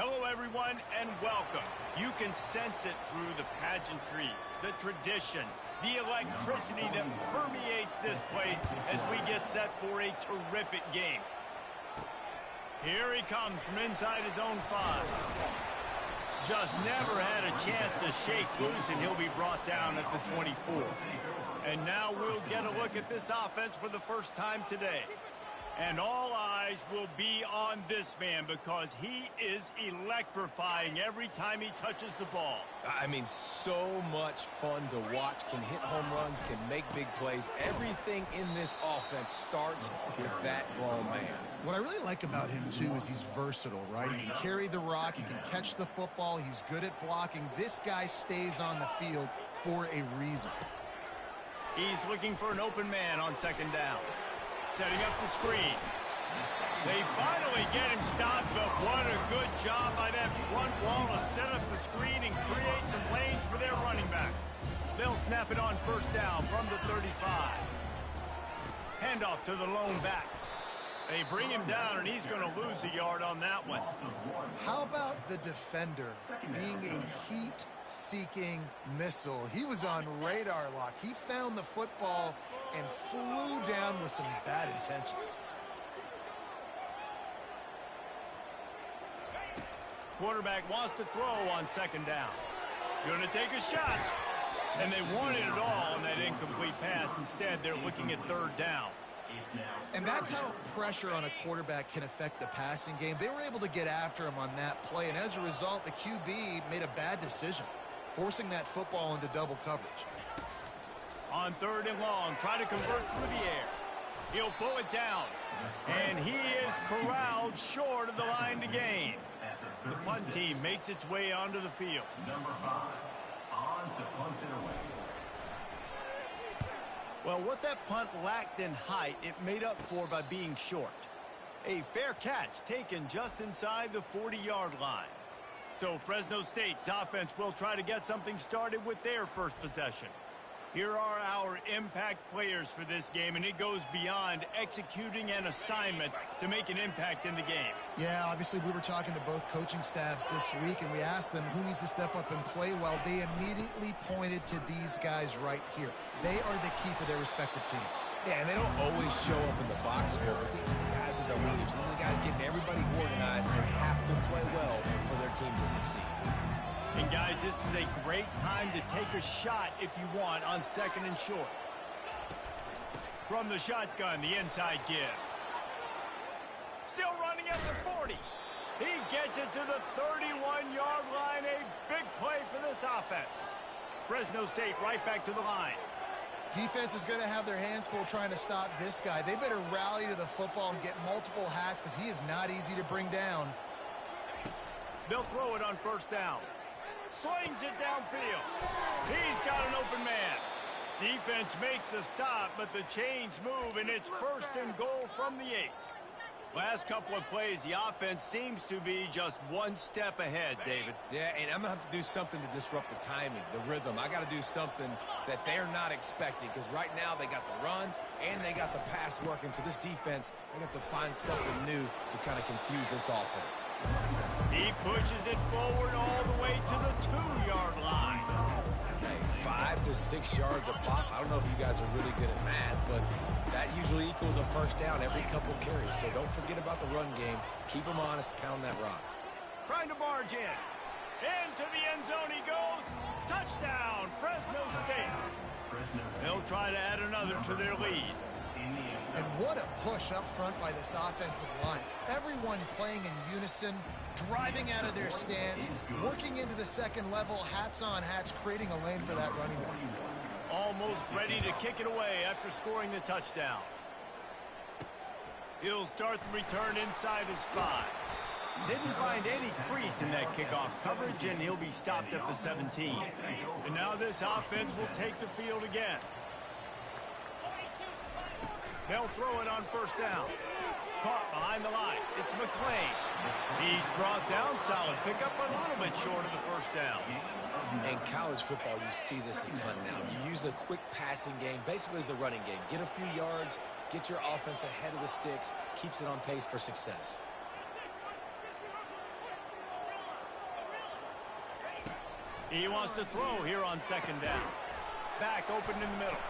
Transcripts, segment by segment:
Hello, everyone, and welcome. You can sense it through the pageantry, the tradition, the electricity that permeates this place as we get set for a terrific game. Here he comes from inside his own 5. Just never had a chance to shake loose, and he'll be brought down at the 24. And now we'll get a look at this offense for the first time today. And all eyes will be on this man because he is electrifying every time he touches the ball. I mean, so much fun to watch. Can hit home runs, can make big plays. Everything in this offense starts with that grown man. What I really like about him, too, is he's versatile, right? He can carry the rock, he can catch the football, he's good at blocking. This guy stays on the field for a reason. He's looking for an open man on second down. Setting up the screen. They finally get him stopped, but what a good job by that front wall to set up the screen and create some lanes for their running back. They'll snap it on first down from the 35. Handoff to the lone back. They bring him down, and he's going to lose a yard on that one. How about the defender being a heat-seeking missile? He was on radar lock. He found the football and flew down with some bad intentions. Quarterback wants to throw on second down. Going to take a shot. And they wanted it all on that incomplete pass. Instead, they're looking at third down. And that's how pressure on a quarterback can affect the passing game. They were able to get after him on that play, and as a result, the QB made a bad decision, forcing that football into double coverage. On third and long, try to convert through the air. He'll pull it down, and he is corralled short of the line to gain. The punt team makes its way onto the field. Number 5, on to punt it away. Well, what that punt lacked in height, it made up for by being short. A fair catch taken just inside the 40-yard line. So Fresno State's offense will try to get something started with their first possession. Here are our impact players for this game, and it goes beyond executing an assignment to make an impact in the game. Yeah, obviously we were talking to both coaching staffs this week, and we asked them who needs to step up and play well. They immediately pointed to these guys right here. They are the key for their respective teams. Yeah, and they don't always show up in the box score, but these are the guys that are the leaders. These are the guys getting everybody organized and have to play well for their team to succeed. And guys, this is a great time to take a shot if you want on second and short. From the shotgun, the inside give. Still running at the 40. He gets it to the 31-yard line. A big play for this offense. Fresno State right back to the line. Defense is going to have their hands full trying to stop this guy. They better rally to the football and get multiple hats because he is not easy to bring down. They'll throw it on first down. Slings it downfield. He's got an open man. Defense makes a stop, but the chains move, and it's first and goal from the 8. Last couple of plays, the offense seems to be just one step ahead, David. Yeah, and I'm going to have to do something to disrupt the timing, the rhythm. I got to do something that they're not expecting because right now they got the run and they got the pass working. So this defense, they have to find something new to kind of confuse this offense. He pushes it forward all the way to the 2-yard line. Hey, 5 to 6 yards a pop. I don't know if you guys are really good at math, but that usually equals a first down every couple carries. So don't forget about the run game. Keep them honest. Pound that rock. Trying to barge in. Into the end zone he goes. Touchdown, Fresno State. They'll try to add another to their lead. And what a push up front by this offensive line. Everyone playing in unison, driving out of their stance, working into the second level, hats on hats, creating a lane for that running back. Almost ready to kick it away after scoring the touchdown. He'll start the return inside his 5. Didn't find any crease in that kickoff coverage, and he'll be stopped at the 17. And now this offense will take the field again. They'll throw it on first down. Caught behind the line. It's McClain. He's brought down. Solid pickup, a little bit short of the first down. In college football, you see this a ton now. You use a quick passing game, basically as the running game. Get a few yards, get your offense ahead of the sticks, keeps it on pace for success. He wants to throw here on second down. Back open in the middle.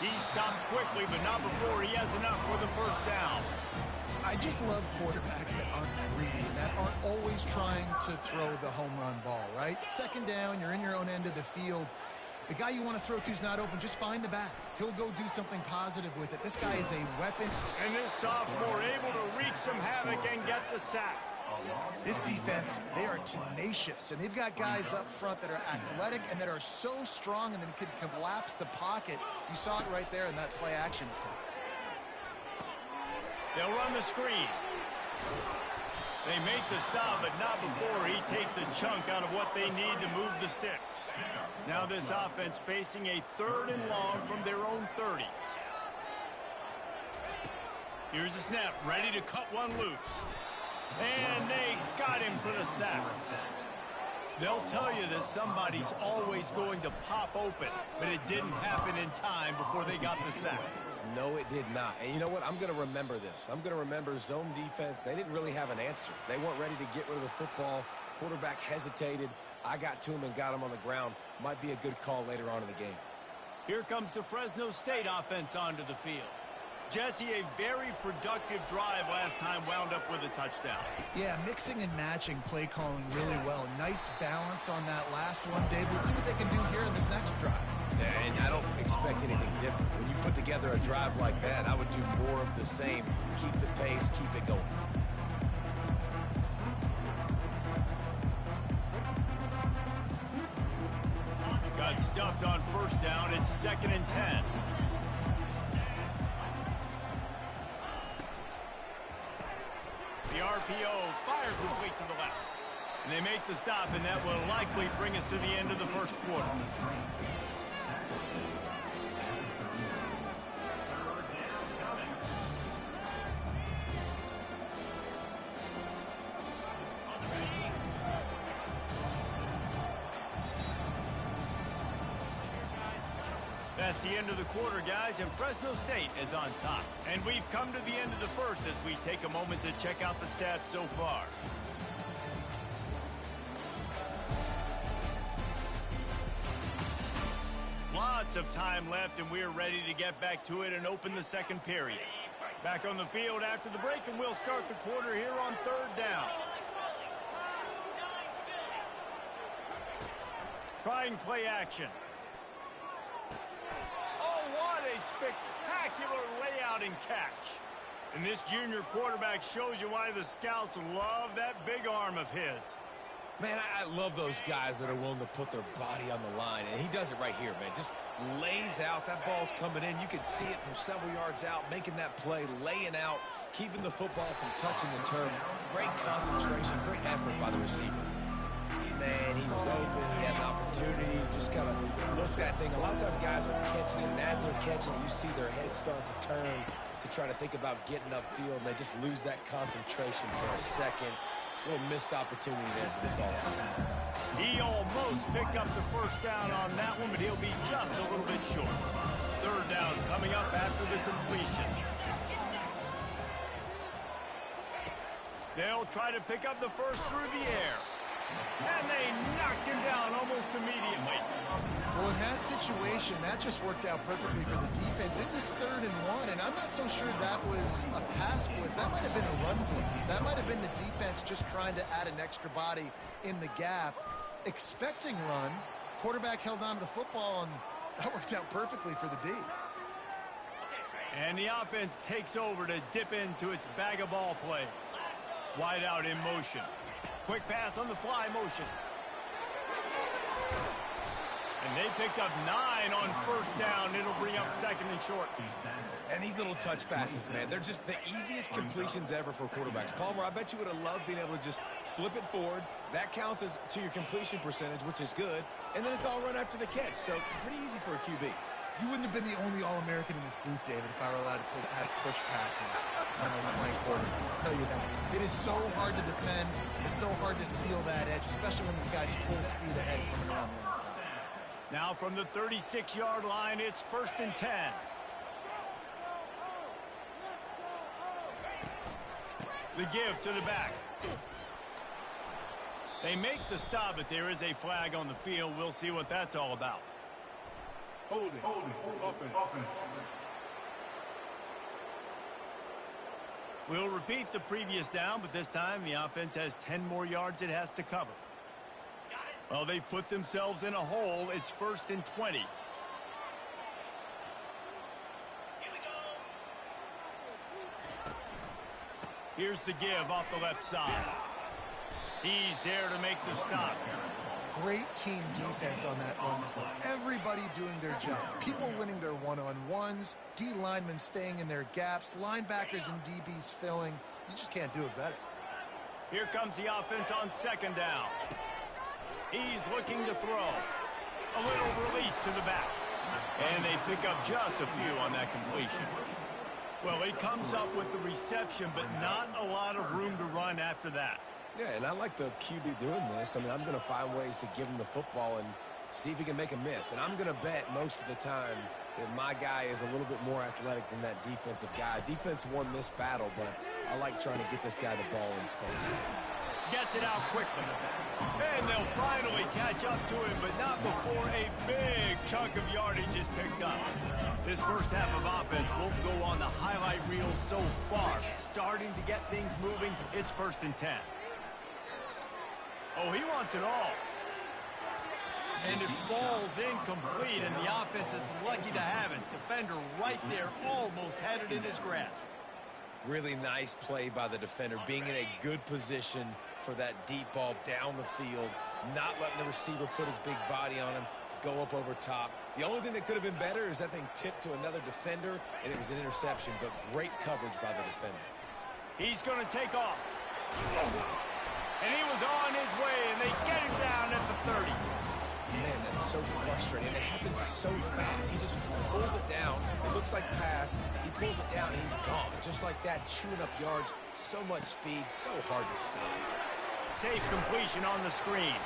He stopped quickly, but not before he has enough for the first down. I just love quarterbacks that aren't greedy, that aren't always trying to throw the home run ball, right? Second down, you're in your own end of the field. The guy you want to throw to is not open. Just find the back. He'll go do something positive with it. This guy is a weapon. And this sophomore able to wreak some havoc and get the sack. This defense, they are tenacious, and they've got guys up front that are athletic and that are so strong and then can collapse the pocket. You saw it right there in that play action attempt. They'll run the screen. They make the stop, but not before he takes a chunk out of what they need to move the sticks. Now this offense facing a 3rd and long from their own 30. Here's the snap, ready to cut one loose. And they got him for the sack. They'll tell you that somebody's always going to pop open, but it didn't happen in time before they got the sack. No, it did not. And you know what? I'm going to remember this. I'm going to remember zone defense. They didn't really have an answer. They weren't ready to get rid of the football. Quarterback hesitated. I got to him and got him on the ground. Might be a good call later on in the game. Here comes the Fresno State offense onto the field. Jesse, a very productive drive last time wound up with a touchdown. Yeah, mixing and matching play calling really well. Nice balance on that last one, Dave. Let's see what they can do here in this next drive. And I don't expect anything different. When you put together a drive like that, I would do more of the same. Keep the pace, keep it going. Got stuffed on first down. It's 2nd and 10. The RPO fired complete to the left. And they make the stop, and that will likely bring us to the end of the first quarter. That's the end of the quarter, guys, and Fresno State is on top. And we've come to the end of the first as we take a moment to check out the stats so far. Lots of time left, and we're ready to get back to it and open the second period. Back on the field after the break, and we'll start the quarter here on 3rd down. Trying play action. What a spectacular layout and catch. And this junior quarterback shows you why the scouts love that big arm of his. Man, I love those guys that are willing to put their body on the line. And he does it right here, man. Just lays out. That ball's coming in. You can see it from several yards out, making that play, laying out, keeping the football from touching the turf. Great concentration, great effort by the receiver. Man, he was open. He had an opportunity. Just kind of look that thing. A lot of times guys are catching it, and as they're catching it, you see their head start to turn to try to think about getting upfield, and they just lose that concentration for a second. A little missed opportunity there for this offense. He almost picked up the first down on that one, but he'll be just a little bit short. 3rd down coming up after the completion. They'll try to pick up the first through the air. And they knocked him down almost immediately. Well, in that situation, that just worked out perfectly for the defense. It was 3rd and 1, and I'm not so sure that was a pass blitz. That might have been a run blitz. That might have been the defense just trying to add an extra body in the gap. Expecting run, quarterback held on to the football, and that worked out perfectly for the D. And the offense takes over to dip into its bag of ball plays. Wide out in motion. Quick pass on the fly motion. And they picked up 9 on first down. It'll bring up 2nd and short. And these little touch passes, man, they're just the easiest completions ever for quarterbacks. Palmer, I bet you would have loved being able to just flip it forward. That counts as to your completion percentage, which is good. And then it's all run after the catch. So pretty easy for a QB. You wouldn't have been the only All-American in this booth, David, if I were allowed to have push passes when I was playing quarterback. I'll tell you that. It is so hard to defend. It's so hard to seal that edge, especially when this guy's full speed ahead coming around the inside. Now from the 36-yard line, it's 1st and 10. The give to the back. They make the stop, but there is a flag on the field. We'll see what that's all about. Holding. Offense. We'll repeat the previous down, but this time the offense has 10 more yards it has to cover. Well, they've put themselves in a hole. It's 1st and 20. Here we go. Here's the give off the left side. He's there to make the stop. Great team defense on that run play. Everybody doing their job. People winning their one-on-ones, D linemen staying in their gaps, linebackers and DBs filling. You just can't do it better. Here comes the offense on 2nd down. He's looking to throw. A little release to the back. And they pick up just a few on that completion. Well, he comes up with the reception, but not a lot of room to run after that. Yeah, and I like the QB doing this. I mean, I'm going to find ways to give him the football and see if he can make a miss. And I'm going to bet most of the time that my guy is a little bit more athletic than that defensive guy. Defense won this battle, but I like trying to get this guy the ball in space. Gets it out quickly. And they'll finally catch up to him, but not before a big chunk of yardage is picked up. This first half of offense won't go on the highlight reel so far. Starting to get things moving. It's 1st and 10. Oh, he wants it all. And it falls incomplete, and the offense is lucky to have it. Defender right there almost had it in his grasp. Really nice play by the defender, being in a good position for that deep ball down the field, not letting the receiver put his big body on him, go up over top. The only thing that could have been better is that thing tipped to another defender, and it was an interception, but great coverage by the defender. He's going to take off. And he was on his way, and they get him down at the 30. Man, that's so frustrating. And it happens so fast. He just pulls it down. It looks like pass. He pulls it down, and he's gone. Just like that, chewing up yards. So much speed, so hard to stop. Safe completion on the screen.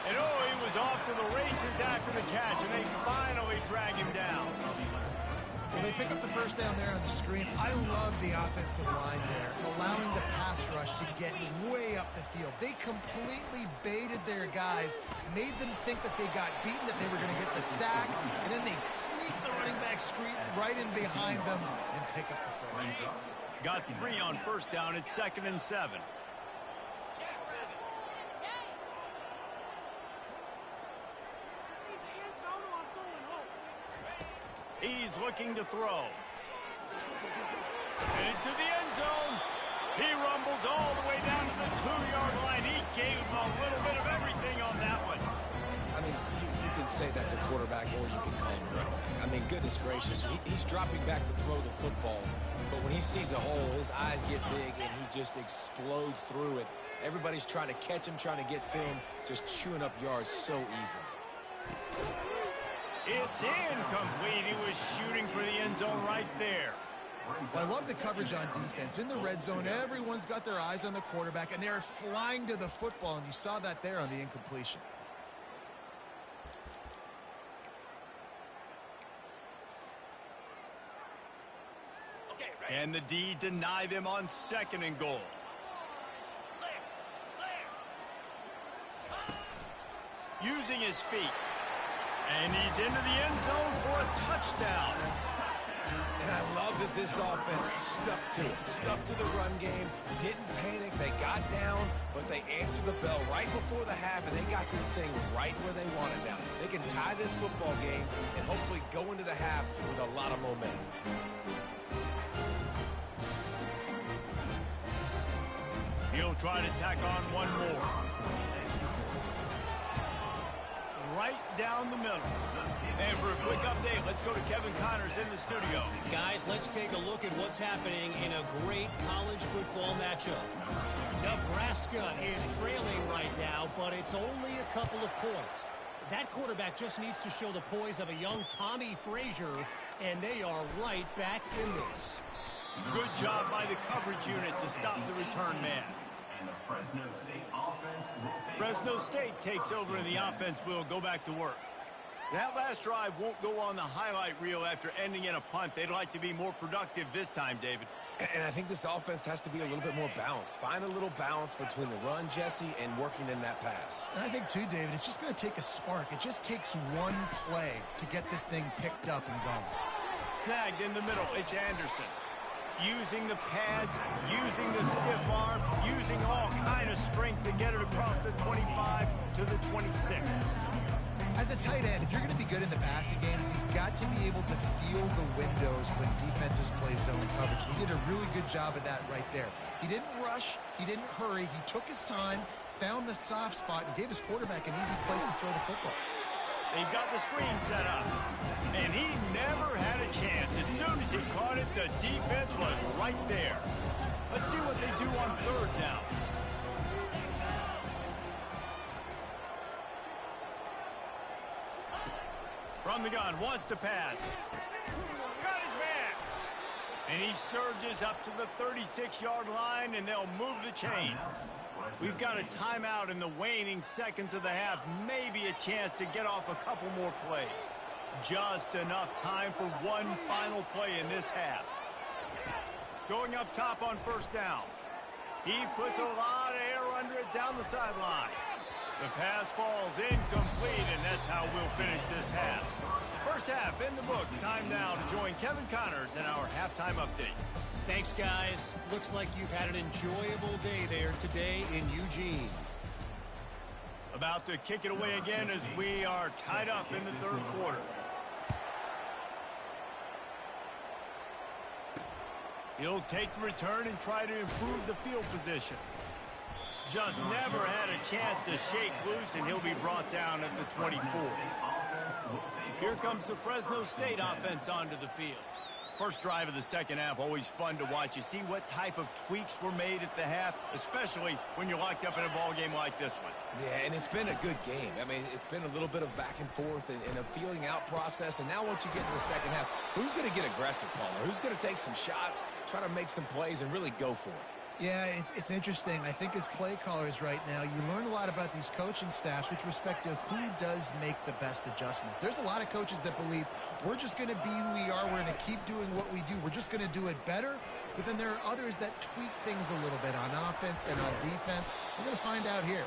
And oh, he was off to the races after the catch, and they finally drag him down. Well, they pick up the first down there on the screen. I love the offensive line there, allowing the pass rush to get way up the field. They completely baited their guys, made them think that they got beaten, that they were going to get the sack, and then they sneak the running back screen right in behind them and pick up the first. Got 3 on 1st down. It's 2nd and 7. He's looking to throw. And into the end zone. He rumbles all the way down to the 2-yard line. He gave him a little bit of everything on that one. I mean, you can say that's a quarterback or you can call him a running back. I mean, goodness gracious, he's dropping back to throw the football. But when he sees a hole, his eyes get big and he just explodes through it. Everybody's trying to catch him, trying to get to him, just chewing up yards so easily. It's incomplete. He was shooting for the end zone right there. Well, I love the coverage on defense. In the red zone, everyone's got their eyes on the quarterback, and they're flying to the football, and you saw that there on the incompletion. And the D deny them on 2nd and goal. Using his feet. And he's into the end zone for a touchdown. And I love that this offense stuck to it. Stuck to the run game. Didn't panic. They got down, but they answered the bell right before the half, and they got this thing right where they wanted now. They can tie this football game and hopefully go into the half with a lot of momentum. He'll try to tack on one more. Right down the middle. And for a quick update, let's go to Kevin Connors in the studio. Guys, let's take a look at what's happening in a great college football matchup. Nebraska is trailing right now, but it's only a couple of points. That quarterback just needs to show the poise of a young Tommy Frazier, and they are right back in this. Good job by the coverage unit to stop the return man. And the Fresno State offense will take Fresno State takes over, and the offense will go back to work. That last drive won't go on the highlight reel after ending in a punt. They'd like to be more productive this time, David. And I think this offense has to be a little bit more balanced. Find a little balance between the run, Jesse, and working in that pass. And I think, too, David, it's just going to take a spark. It just takes one play to get this thing picked up and going. Snagged in the middle. It's Anderson. Using the pads, using the stiff arm, using all kind of strength to get it across the 25 to the 26. As a tight end, if you're going to be good in the passing game, you've got to be able to feel the windows when defenses play zone coverage. He did a really good job of that right there. He didn't rush. He didn't hurry. He took his time, found the soft spot, and gave his quarterback an easy place to throw the football. They've got the screen set up. And he never had a chance. As soon as he caught it, the defense was right there. Let's see what they do on third down. From the gun, wants to pass. Got his man. And he surges up to the 36-yard line, and they'll move the chain. We've got a timeout in the waning seconds of the half. Maybe a chance to get off a couple more plays. Just enough time for one final play in this half. Going up top on first down. He puts a lot of air under it down the sideline. The pass falls incomplete, and that's how we'll finish this half. First half in the books. Time now to join Kevin Connors in our halftime update. Thanks, guys. Looks like you've had an enjoyable day there today in Eugene. About to kick it away again as we are tied up in the third quarter. He'll take the return and try to improve the field position. Just never had a chance to shake loose, and he'll be brought down at the 24. Here comes the Fresno State offense onto the field. First drive of the second half, always fun to watch. You see what type of tweaks were made at the half, especially when you're locked up in a ball game like this one. Yeah, and it's been a good game. I mean, it's been a little bit of back and forth and a feeling out process. And now once you get in the second half, who's going to get aggressive, Palmer? Who's going to take some shots, try to make some plays, and really go for it? Yeah, it's interesting. I think as play callers right now, you learn a lot about these coaching staffs with respect to who does make the best adjustments. There's a lot of coaches that believe we're just going to be who we are. We're going to keep doing what we do. We're just going to do it better. But then there are others that tweak things a little bit on offense and on defense. We're going to find out here.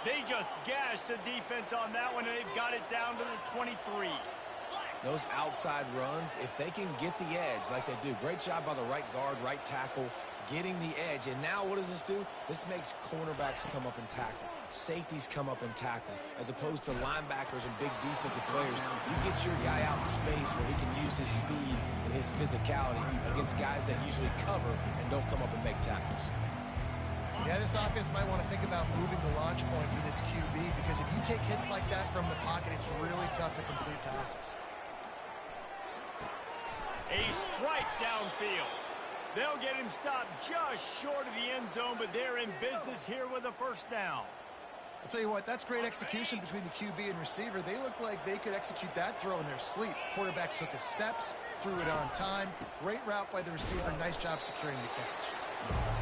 They just gashed the defense on that one, and they've got it down to the 23. Those outside runs, if they can get the edge like they do, great job by the right guard, right tackle, getting the edge. And now what does this do? This makes cornerbacks come up and tackle. Safeties come up and tackle. As opposed to linebackers and big defensive players, you get your guy out in space where he can use his speed and his physicality against guys that usually cover and don't come up and make tackles. Yeah, this offense might want to think about moving the launch point for this QB, because if you take hits like that from the pocket, it's really tough to complete passes. A strike downfield. They'll get him stopped just short of the end zone, but they're in business here with a first down. I'll tell you what, that's great execution between the QB and receiver. They look like they could execute that throw in their sleep. Quarterback took his steps, threw it on time. Great route by the receiver. Nice job securing the catch.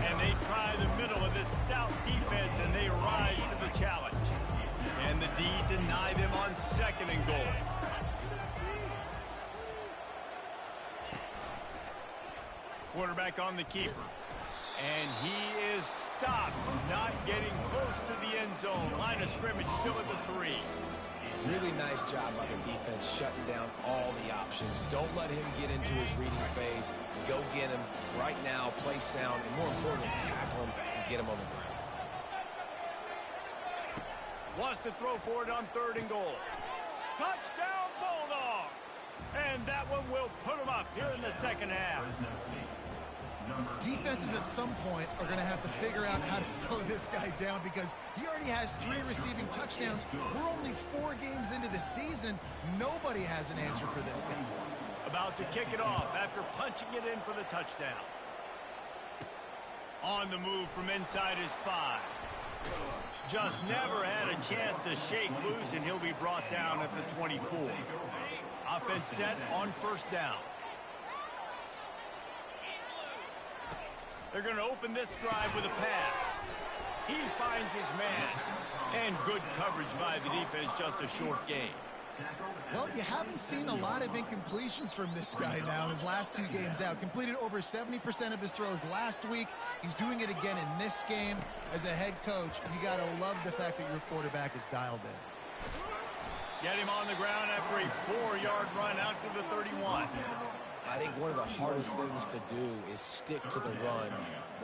And they try the middle of this stout defense, and they rise to the challenge. And the D deny them on second and goal. Quarterback on the keeper. And he is stopped, not getting close to the end zone. Line of scrimmage still at the 3. Really nice job by the defense shutting down all the options. Don't let him get into his reading phase. Go get him right now, play sound, and more importantly, tackle him and get him on the ground. Wants to throw for it on third and goal. Touchdown, Bulldogs! And that one will put him up here in the second half. Defenses at some point are going to have to figure out how to slow this guy down, because he already has 3 receiving touchdowns. We're only 4 games into the season. Nobody has an answer for this guy. About to kick it off after punching it in for the touchdown. On the move from inside his 5. Just never had a chance to shake loose, and he'll be brought down at the 24. Offense set on first down. They're going to open this drive with a pass. He finds his man. And good coverage by the defense, just a short gain. Well, you haven't seen a lot of incompletions from this guy now in his last 2 games out. Completed over 70% of his throws last week. He's doing it again in this game. As a head coach, you got to love the fact that your quarterback is dialed in. Get him on the ground after a 4-yard run out to the 31. I think one of the hardest things to do is stick to the run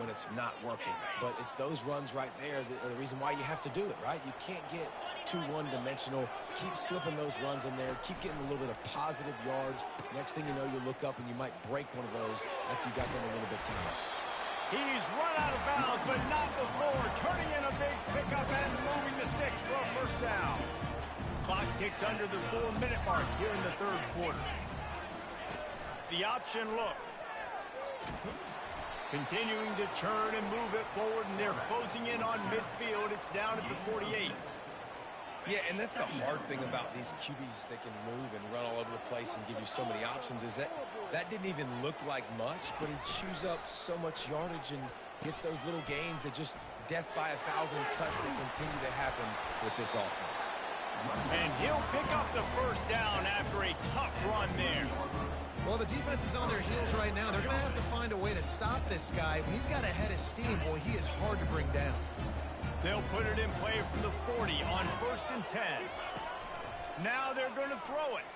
when it's not working. But it's those runs right there that are the reason why you have to do it, right? You can't get too one-dimensional. Keep slipping those runs in there. Keep getting a little bit of positive yards. Next thing you know, you look up and you might break one of those after you got them a little bit tired. He's run out of bounds, but not before. Turning in a big pickup and moving the sticks for a first down. Clock ticks under the 4-minute mark here in the third quarter. The option look. Continuing to turn and move it forward, and they're closing in on midfield. It's down at the 48. Yeah, and that's the hard thing about these QBs that can move and run all over the place and give you so many options is that didn't even look like much, but he chews up so much yardage and gets those little gains that just death by 1,000 cuts that continue to happen with this offense. And he'll pick up the first down after a tough run there. Well, the defense is on their heels right now. They're going to have to find a way to stop this guy. When he's got a head of steam, boy, he is hard to bring down. They'll put it in play from the 40 on 1st and 10. Now they're going to throw it.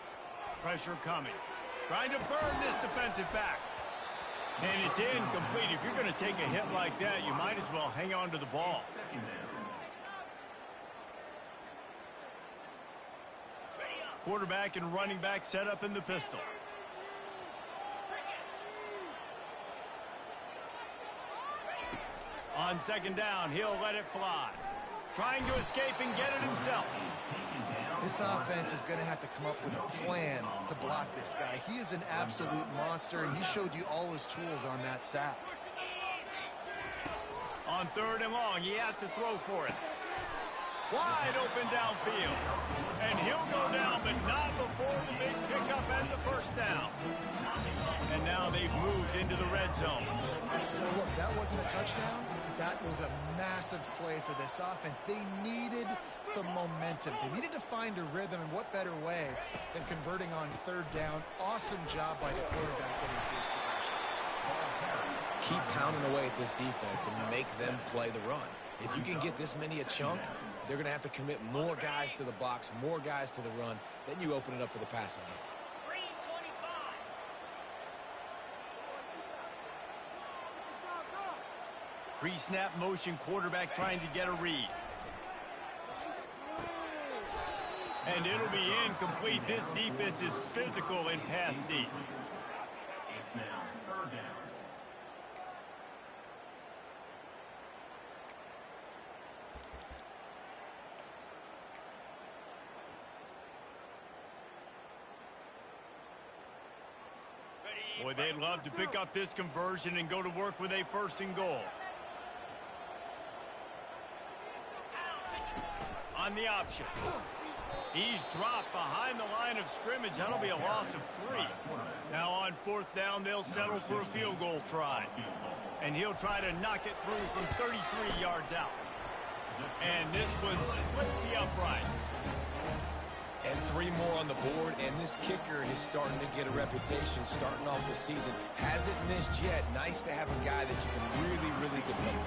Pressure coming. Trying to burn this defensive back. And it's incomplete. If you're going to take a hit like that, you might as well hang on to the ball. Quarterback and running back set up in the pistol. On 2nd down, he'll let it fly. Trying to escape and get it himself. This offense is going to have to come up with a plan to block this guy. He is an absolute monster, and he showed you all his tools on that sack. On 3rd and long, he has to throw for it. Wide open downfield. And he'll go down, but not before the big pickup and the first down. And now they've moved into the red zone. Well, look, that wasn't a touchdown. That was a massive play for this offense. They needed some momentum. They needed to find a rhythm, and what better way than converting on 3rd down. Awesome job by the quarterback getting his progression. Keep pounding away at this defense and make them play the run. If you can get this many a chunk, they're going to have to commit more guys to the box, more guys to the run. Then you open it up for the passing game. Pre-snap motion quarterback trying to get a read. And it'll be incomplete. This defense is physical and pass deep. It's now 3rd down. Boy, they'd love to pick up this conversion and go to work with a 1st and goal. On the option. He's dropped behind the line of scrimmage. That'll be a loss of 3. Now on 4th down, they'll settle for a field goal try. And he'll try to knock it through from 33 yards out. And this one splits the uprights. And 3 more on the board, and this kicker is starting to get a reputation starting off the season. Hasn't missed yet. Nice to have a guy that you can really, really depend on.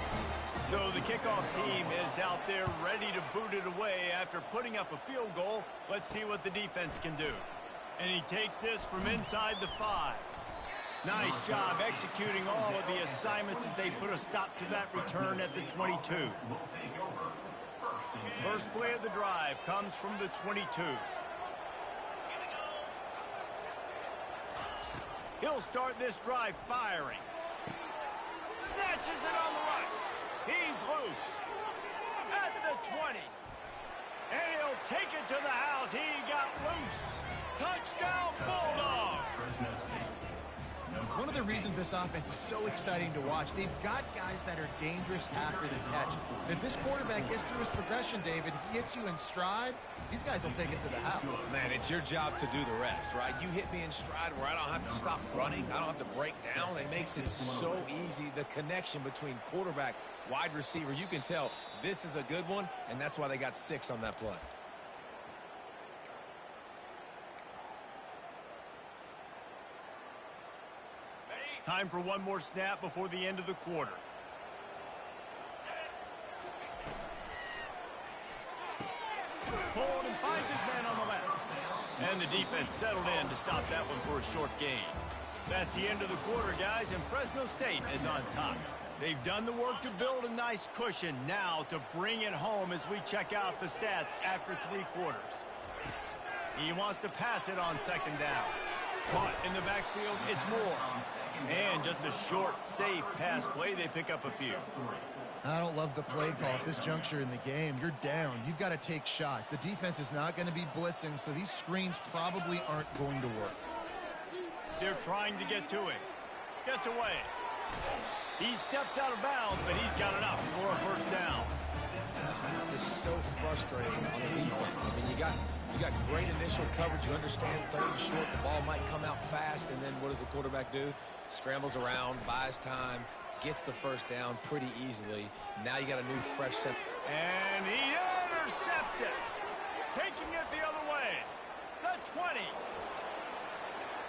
So the kickoff team is out there ready to boot it away after putting up a field goal. Let's see what the defense can do. And he takes this from inside the 5. Nice job executing all of the assignments as they put a stop to that return at the 22. First play of the drive comes from the 22. He'll start this drive firing. Snatches it on the right. He's loose at the 20. And he'll take it to the house. He got loose. Touchdown, Bulldogs. One of the reasons this offense is so exciting to watch, they've got guys that are dangerous after the catch. And if this quarterback gets through his progression, David, he hits you in stride, these guys will take it to the house. Man, it's your job to do the rest, right? You hit me in stride where I don't have to stop running. I don't have to break down. It makes it so easy. The connection between quarterback, wide receiver, you can tell this is a good one, and that's why they got 6 on that play. Time for one more snap before the end of the quarter. Hold and finds his man on the left. And the defense settled in to stop that one for a short gain. That's the end of the quarter, guys, and Fresno State is on top. They've done the work to build a nice cushion. Now to bring it home as we check out the stats after 3 quarters. He wants to pass it on second down. Caught in the backfield, it's Moore. And just a short, safe pass play. They pick up a few. I don't love the play call at this juncture in the game. You're down. You've got to take shots. The defense is not going to be blitzing, so these screens probably aren't going to work. They're trying to get to him. Gets away. He steps out of bounds, but he's got enough for a first down. That's just so frustrating on the defense. I mean, you got great initial coverage. You understand third and short, the ball might come out fast, and then what does the quarterback do? Scrambles around, buys time, gets the first down pretty easily. Now you got a new fresh set. And he intercepts it. Taking it the other way. The 20.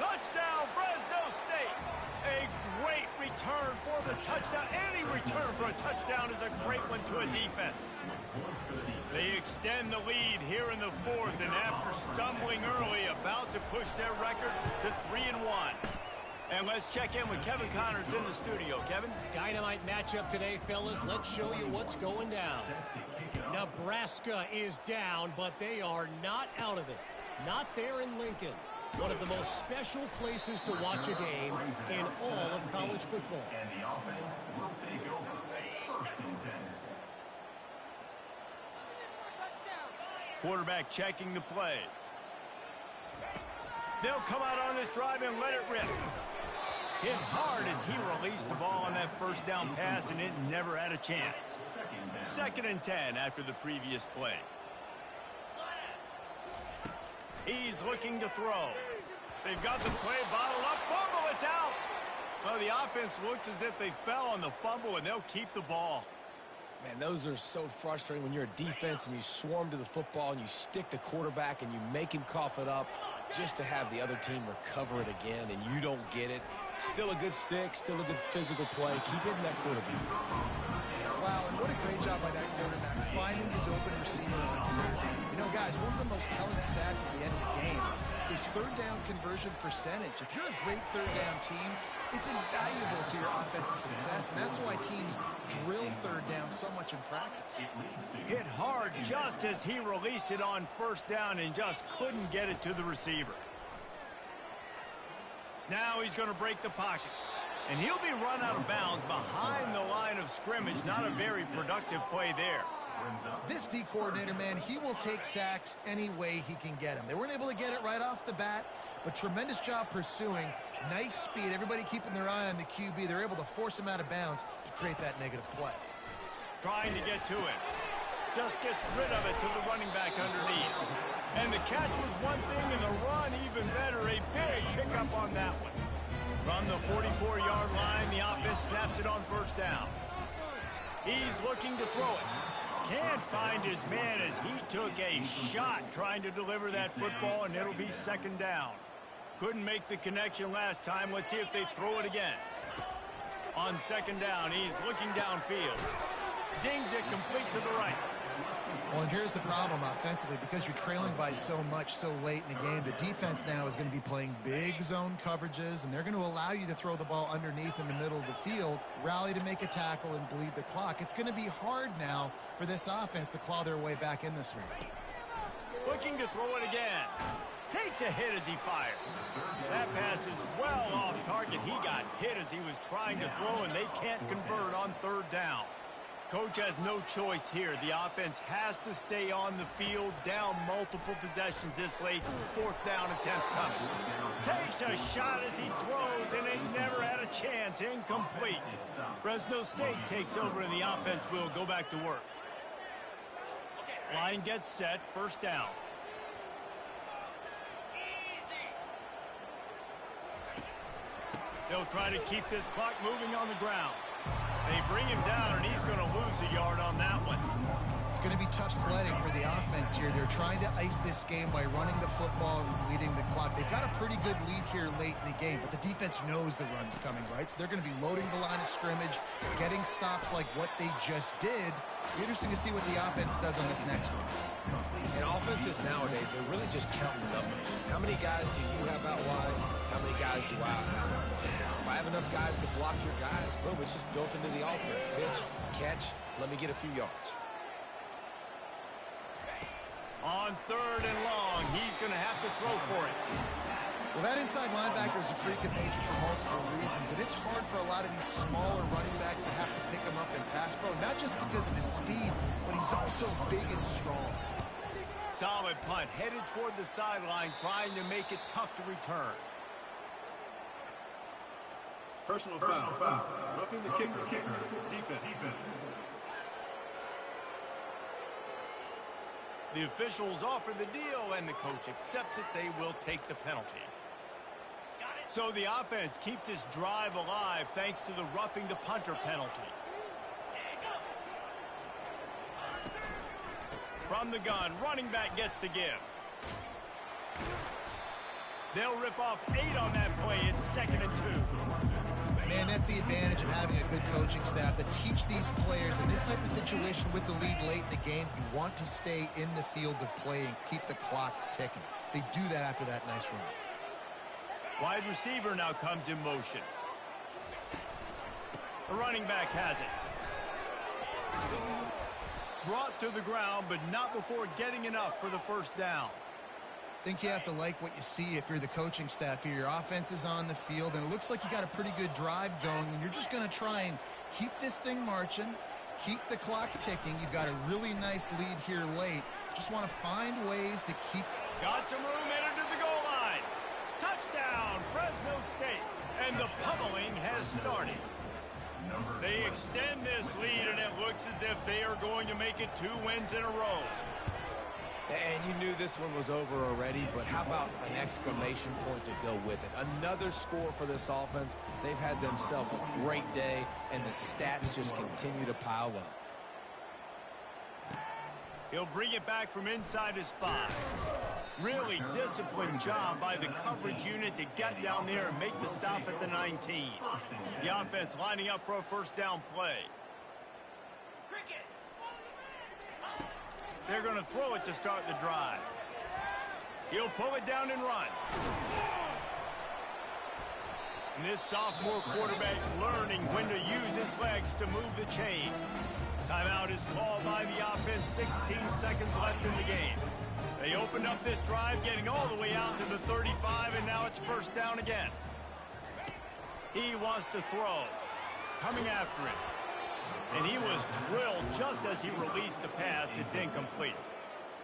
Touchdown, Fresno State. A great return for the touchdown. Any return for a touchdown is a great one to a defense. They extend the lead here in the 4th, and after stumbling early, about to push their record to 3-1. And let's check in with Kevin Connors in the studio. Kevin? Dynamite matchup today, fellas. Let's show you what's going down. Nebraska is down, but they are not out of it. Not there in Lincoln. One of the most special places to watch a game in all of college football. And the offense will take over. First and 10. Quarterback checking the play. They'll come out on this drive and let it rip. Hit hard as he released the ball on that first down pass, and it never had a chance. 2nd and 10 after the previous play. He's looking to throw. They've got the play bottled up. Fumble, it's out. Well, the offense looks as if they fell on the fumble, and they'll keep the ball. Man, those are so frustrating when you're a defense and you swarm to the football and you stick the quarterback and you make him cough it up just to have the other team recover it again, and you don't get it. Still a good stick, still a good physical play. Keep hitting that quarterback. Wow, and what a great job by that quarterback, finding his open receiver on 3rd down. You know, guys, one of the most telling stats at the end of the game is 3rd down conversion percentage. If you're a great 3rd down team, it's invaluable to your offensive success, and that's why teams drill 3rd down so much in practice. Hit hard just as he released it on 1st down and just couldn't get it to the receiver. Now he's going to break the pocket. And he'll be run out of bounds behind the line of scrimmage. Not a very productive play there. This D coordinator, man, he will take sacks any way he can get them. They weren't able to get it right off the bat, but tremendous job pursuing. Nice speed. Everybody keeping their eye on the QB. They're able to force him out of bounds to create that negative play. Trying to get to it. Just gets rid of it to the running back underneath. And the catch was one thing, and the run even better. A big pickup on that one. From the 44-yard line, the offense snaps it on 1st down. He's looking to throw it. Can't find his man as he took a shot trying to deliver that football, and it'll be 2nd down. Couldn't make the connection last time. Let's see if they throw it again. On 2nd down, he's looking downfield. Zings it complete to the right. Well, and here's the problem offensively. Because you're trailing by so much so late in the game, the defense now is going to be playing big zone coverages, and they're going to allow you to throw the ball underneath in the middle of the field, rally to make a tackle, and bleed the clock. It's going to be hard now for this offense to claw their way back in this one. Looking to throw it again. Takes a hit as he fires. That pass is well off target. He got hit as he was trying to throw, and they can't convert on 3rd down. Coach has no choice here. The offense has to stay on the field, down multiple possessions this late. 4th down attempt coming. Takes a shot as he throws, and they never had a chance. Incomplete. Fresno State takes over, and the offense will go back to work. Line gets set. 1st down. They'll try to keep this clock moving on the ground. They bring him down, and he's going to lose a yard on that one. It's going to be tough sledding for the offense here. They're trying to ice this game by running the football and leading the clock. They've got a pretty good lead here late in the game, but the defense knows the run's coming, right? So they're going to be loading the line of scrimmage, getting stops like what they just did. Be interesting to see what the offense does on this next one. And offenses nowadays, they're really just counting numbers. How many guys do you have out wide? How many guys do I have out wide? If I have enough guys to block your guys, boom, it's just built into the offense. Pitch, catch, let me get a few yards. On 3rd and long, he's going to have to throw for it. Well, that inside linebacker is a freak of nature for multiple reasons, and it's hard for a lot of these smaller running backs to have to pick him up in pass pro, not just because of his speed, but he's also big and strong. Solid punt, headed toward the sideline, trying to make it tough to return. Personal foul. Roughing the kicker. Defense. The officials offer the deal, and the coach accepts it. They will take the penalty. So the offense keeps this drive alive thanks to the roughing the punter penalty. From the gun, running back gets to give. They'll rip off 8 on that play. It's 2nd and 2. Man, that's the advantage of having a good coaching staff to teach these players in this type of situation with the lead late in the game. You want to stay in the field of play and keep the clock ticking. They do that after that nice run. Wide receiver now comes in motion. The running back has it. Brought to the ground, but not before getting enough for the first down. I think you have to like what you see if you're the coaching staff here. Your offense is on the field, and it looks like you got a pretty good drive going, and you're just going to try and keep this thing marching, keep the clock ticking. You've got a really nice lead here late. Just want to find ways to keep... Got some room, entered to the goal line. Touchdown, Fresno State. And the pummeling has started. They extend this lead, and it looks as if they are going to make it 2 wins in a row. And you knew this one was over already, but how about an exclamation point to go with it? Another score for this offense. They've had themselves a great day, and the stats just continue to pile up. He'll bring it back from inside his 5. Really disciplined job by the coverage unit to get down there and make the stop at the 19. The offense lining up for a first down play. They're going to throw it to start the drive. He'll pull it down and run. And this sophomore quarterback learning when to use his legs to move the chains. Timeout is called by the offense. 16 seconds left in the game. They opened up this drive, getting all the way out to the 35, and now it's first down again. He wants to throw. Coming after it. And he was drilled just as he released the pass. It's incomplete.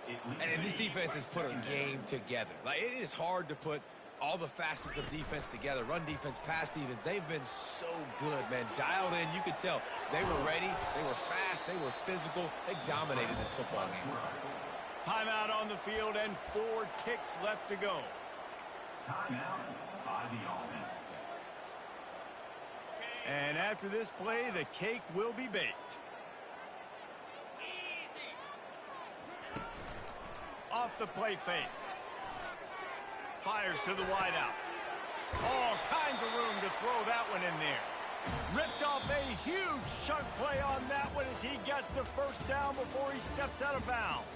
And this defense has put a game together. Like, it is hard to put all the facets of defense together. Run defense, pass defense. They've been so good, man. Dialed in. You could tell they were ready. They were fast. They were physical. They dominated this football game. Timeout on the field and 4 ticks left to go. Timeout by the offense. And after this play, the cake will be baked. Off the play fake. Fires to the wideout. All kinds of room to throw that one in there. Ripped off a huge chunk play on that one as he gets the first down before he steps out of bounds.